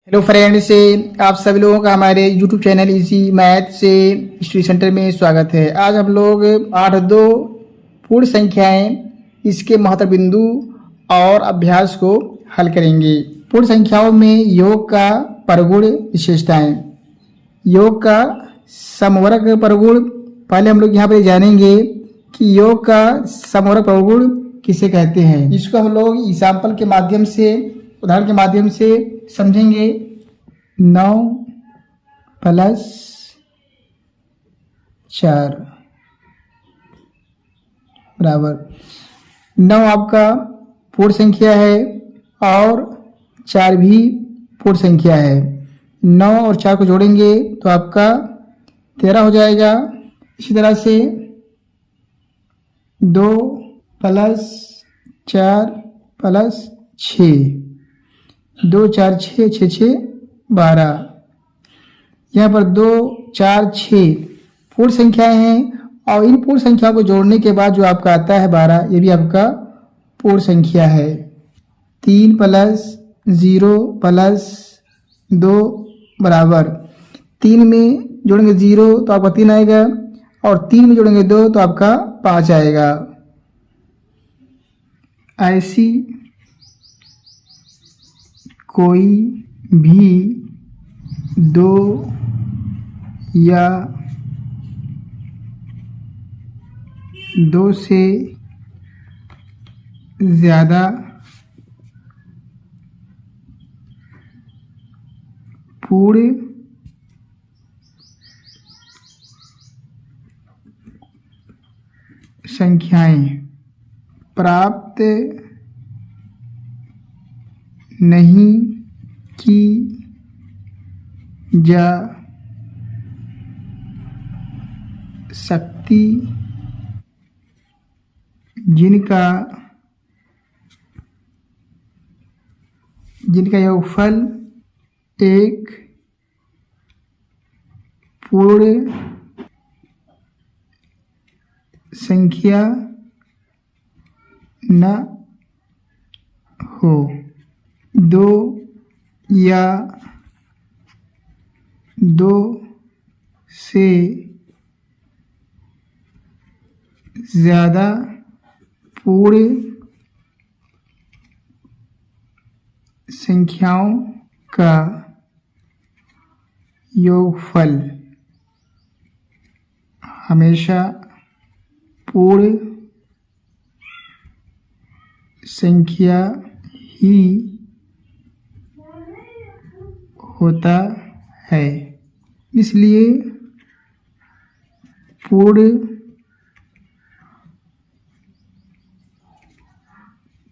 Hello friends, आप सभी लोगों का हमारे यूट्यूब चैनल इजी मैथ से स्टडी सेंटर में स्वागत है। आज हम लोग 8 पूर्ण संख्याएं, इसके महत्व बिंदु और अभ्यास को हल करेंगे। पूर्ण संख्याओं में योग का परगुण विशेषताएं। योग का समवर्ग परगुण पहले हम लोग यहाँ पे जानेंगे कि योग का समवर्ग परगुण किसे कहते हैं। इसको हम लोग एग्जाम्पल के माध्यम से, उदाहरण के माध्यम से समझेंगे। 9 + 4 बराबर 9 आपका पूर्ण संख्या है और 4 भी पूर्ण संख्या है। 9 और 4 को जोड़ेंगे तो आपका 13 हो जाएगा। इसी तरह से 2 + 4 + 6, 2 4 6 6 6 12। यहाँ पर 2 4 6 पूर्ण संख्याएं हैं और इन पूर्ण संख्याओं को जोड़ने के बाद जो आपका आता है 12, ये भी आपका पूर्ण संख्या है। 3 + 0 + 2 बराबर 3 में जोड़ेंगे 0 तो आपका 3 आएगा और 3 में जोड़ेंगे 2 तो आपका 5 आएगा। ऐसी कोई भी 2 या 2 से ज़्यादा पूर्ण संख्याएं प्राप्त नहीं की जा सकती, जिनका योगफल एक पूर्ण संख्या न हो। 2 या 2 से ज़्यादा पूर्ण संख्याओं का योगफल हमेशा पूर्ण संख्या ही होता है। इसलिए पूर्ण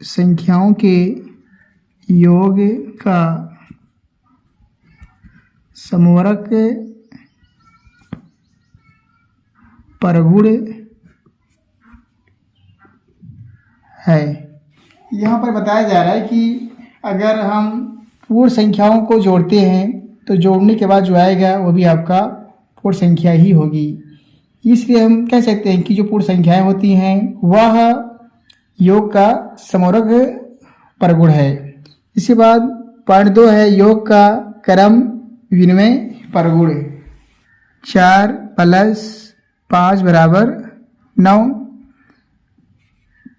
संख्याओं के योग का समवर्ग परगुण है। यहाँ पर बताया जा रहा है कि अगर हम पूर्ण संख्याओं को जोड़ते हैं तो जोड़ने के बाद जो आएगा वो भी आपका पूर्ण संख्या ही होगी। इसलिए हम कह सकते हैं कि जो पूर्ण संख्याएं होती हैं वह योग का समवर्ग परगुण है। इसके बाद पॉइंट 2 है योग का क्रम विनिमय परगुण। 4 + 5 बराबर 9।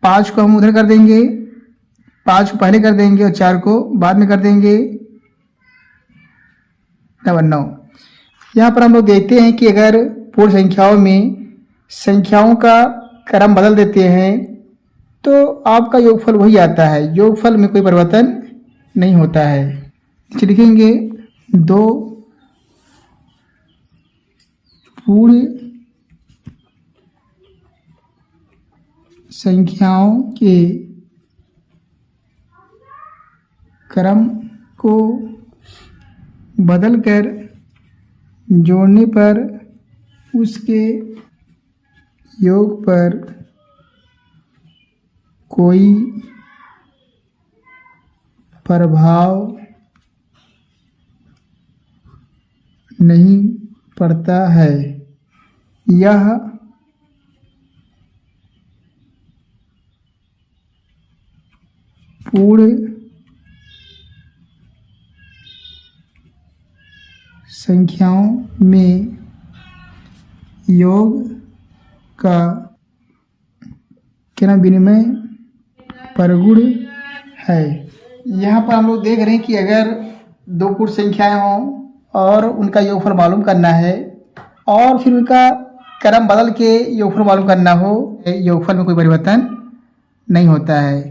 5 को हम उधर कर देंगे, 5 को पहले कर देंगे और 4 को बाद में कर देंगे। 9। यहाँ पर हम लोग देखते हैं कि अगर पूर्ण संख्याओं में संख्याओं का क्रम बदल देते हैं तो आपका योगफल वही आता है, योगफल में कोई परिवर्तन नहीं होता है। नीचे लिखेंगे 2 पूर्ण संख्याओं के क्रम को बदलकर जोड़ने पर उसके योग पर कोई प्रभाव नहीं पड़ता है। यह पूर्ण संख्याओं में योग का क्रम विनिमय परगुण है। यहाँ पर हम लोग देख रहे हैं कि अगर दो पूर्ण संख्याएं हों और उनका योगफल मालूम करना है और फिर उनका क्रम बदल के योगफल मालूम करना हो, योगफल में कोई परिवर्तन नहीं होता है,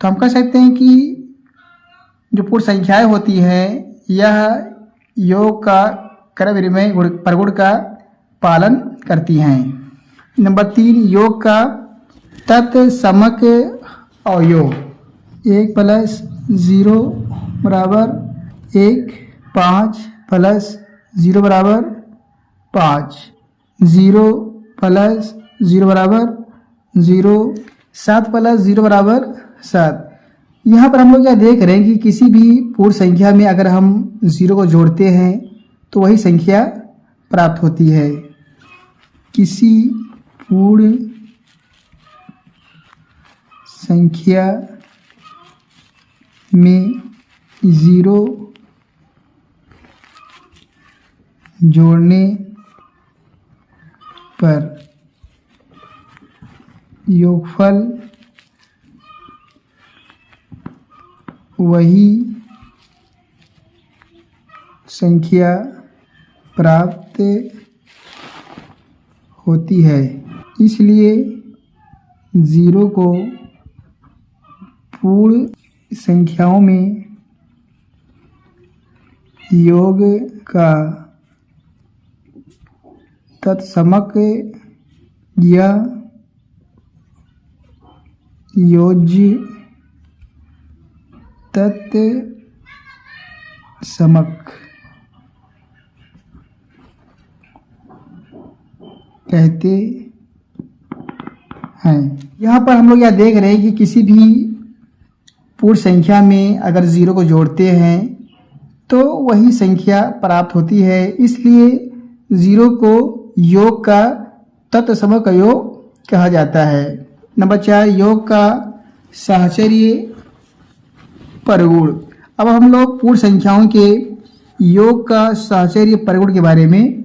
तो हम कह सकते हैं कि जो पूर्ण संख्याएं होती हैं यह योग का क्रम विनिमय परगुण का पालन करती हैं। नंबर 3, योग का तत्समक अवयव 1 + 0 = 1, 5 + 0 = 5, 0 + 0 = 0, 7 + 0 = 7। यहाँ पर हम लोग यह देख रहे हैं कि किसी भी पूर्ण संख्या में अगर हम 0 को जोड़ते हैं तो वही संख्या प्राप्त होती है। किसी पूर्ण संख्या में 0 जोड़ने पर योगफल वही संख्या प्राप्त होती है। इसलिए 0 को पूर्ण संख्याओं में योग का तत्समक या योज्य तत्समक कहते हैं। यहाँ पर हम लोग यह देख रहे हैं कि किसी भी पूर्ण संख्या में अगर 0 को जोड़ते हैं तो वही संख्या प्राप्त होती है। इसलिए 0 को योग का तत्समक योग कहा जाता है। नंबर 4, योग का साहचर्य परगुण। अब हम लोग पूर्ण संख्याओं के योग का साहचर्य परगुण के बारे में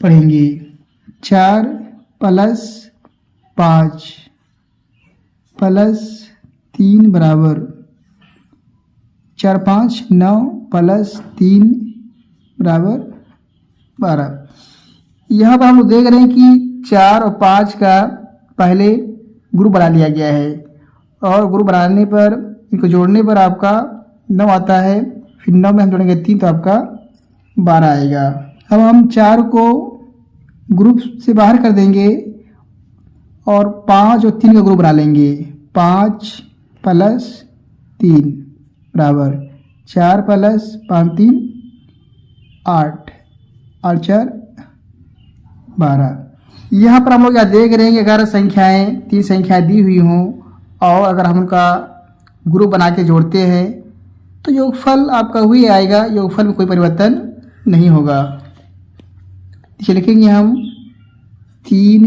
पढ़ेंगे। 4 + 5 + 3 = 4, 5, 9 + 3 = 12। यहाँ पर हम लोग देख रहे हैं कि 4 और 5 का पहले ग्रुप बना लिया गया है और ग्रुप बनाने पर इनको जोड़ने पर आपका 9 आता है, फिर 9 में हम जोड़ेंगे 3 तो आपका 12 आएगा। अब हम 4 को ग्रुप से बाहर कर देंगे और 5 और 3 का ग्रुप बना लेंगे। 5 + 3 = 4 + 5, 3 8 और 4 12। यहाँ पर हम लोग यह देख रहे हैं कि अगर संख्याएं 3 संख्याएं दी हुई हों और अगर हम उनका ग्रुप बना के जोड़ते हैं तो योगफल आपका वही आएगा, योगफल में कोई परिवर्तन नहीं होगा। इसे लिखेंगे हम 3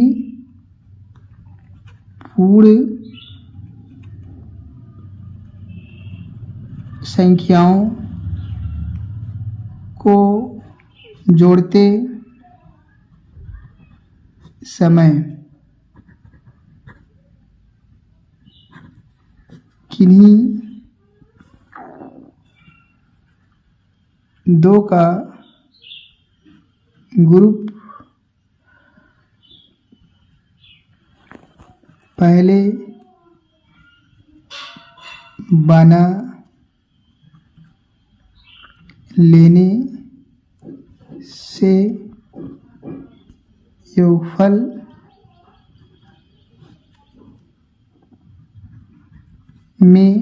पूर्ण संख्याओं को जोड़ते समय किन्हीं 2 का ग्रुप पहले बना लेने से योगफल में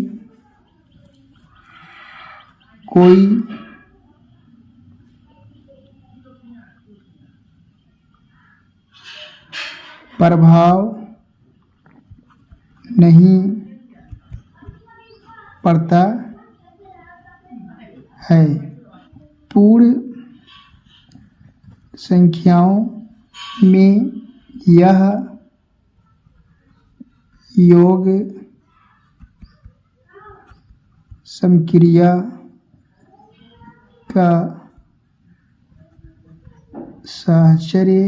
कोई प्रभाव नहीं पड़ता है। पूर्ण संख्याओं में यह योग समक्रिया का साहचर्य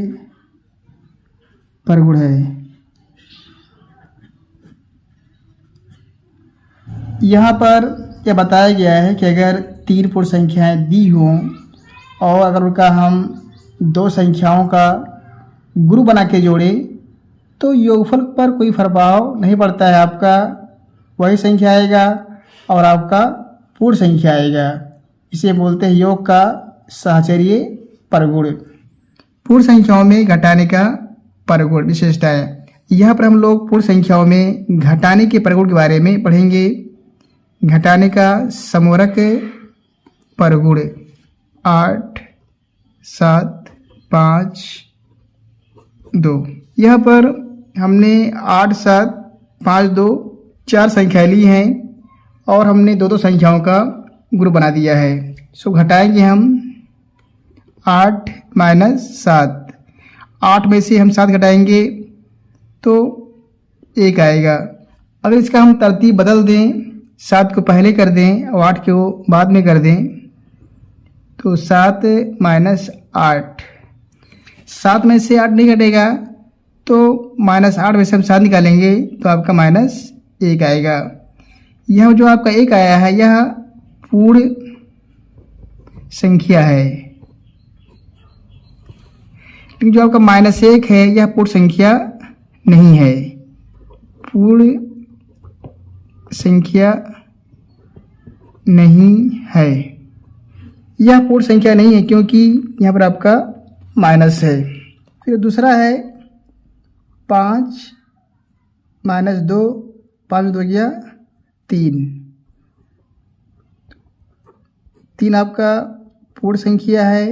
परगुण है। यहाँ पर यह बताया गया है कि अगर 3 पूर्ण संख्याएं दी हों और अगर उनका हम 2 संख्याओं का गुरु बना के जोड़ें तो योगफल पर कोई प्रभाव नहीं पड़ता है। आपका वही संख्या आएगा और आपका पूर्ण संख्या आएगा। इसे बोलते हैं योग का साहचर्य परगुण। पूर्ण संख्याओं में घटाने का परगुण विशेषता है। यहाँ पर हम लोग पूर्ण संख्याओं में घटाने के परगुण के बारे में पढ़ेंगे। घटाने का समूहक परगुण 8, 7, 5, 2। यहाँ पर हमने 8, 7, 5, 2 4 संख्या ली हैं और हमने 2 संख्याओं का ग्रुप बना दिया है। सो घटाएंगे हम 8 माइनस 7। 8 में से हम 7 घटाएंगे तो 1 आएगा। अगर इसका हम तरतीब बदल दें, 7 को पहले कर दें और 8 को बाद में कर दें तो 7 माइनस 8। 7 में से 8 नहीं घटेगा तो -8 में से हम 7 निकालेंगे तो आपका -1 आएगा। यह जो आपका 1 आया है यह पूर्ण संख्या है, लेकिन जो आपका -1 है यह पूर्ण संख्या नहीं है। पूर्ण संख्या नहीं है, यह पूर्ण संख्या नहीं है क्योंकि यहाँ पर आपका माइनस है। फिर दूसरा है 5 माइनस 2, 5 में 2 गया 3। 3 आपका पूर्ण संख्या है।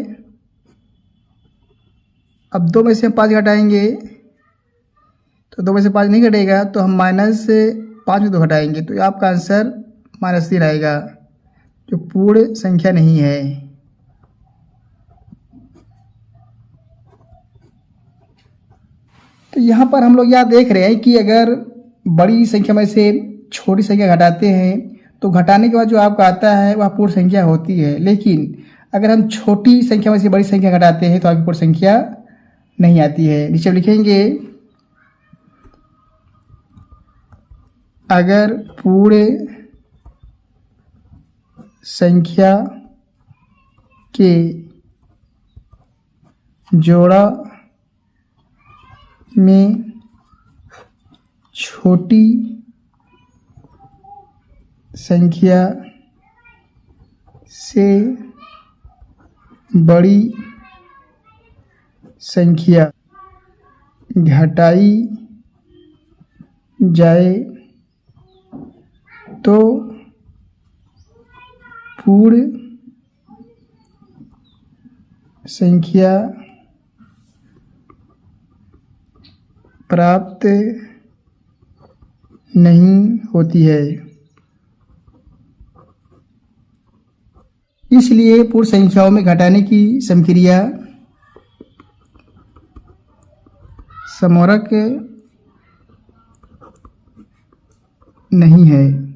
अब 2 में से हम 5 घटाएंगे तो 2 में से 5 नहीं घटेगा तो हम -5 में 2 घटाएंगे तो आपका आंसर -3 आएगा, जो पूर्ण संख्या नहीं है। तो यहाँ पर हम लोग यह देख रहे हैं कि अगर बड़ी संख्या में से छोटी संख्या घटाते हैं तो घटाने के बाद जो आपका आता है वह पूर्ण संख्या होती है, लेकिन अगर हम छोटी संख्या में से बड़ी संख्या घटाते हैं तो आपकी पूर्ण संख्या नहीं आती है। नीचे लिखेंगे अगर पूर्ण संख्या के जोड़ा में छोटी संख्या से बड़ी संख्या घटाई जाए तो पूर्ण संख्या प्राप्त नहीं होती है। इसलिए पूर्ण संख्याओं में घटाने की समक्रिया समूहक नहीं है।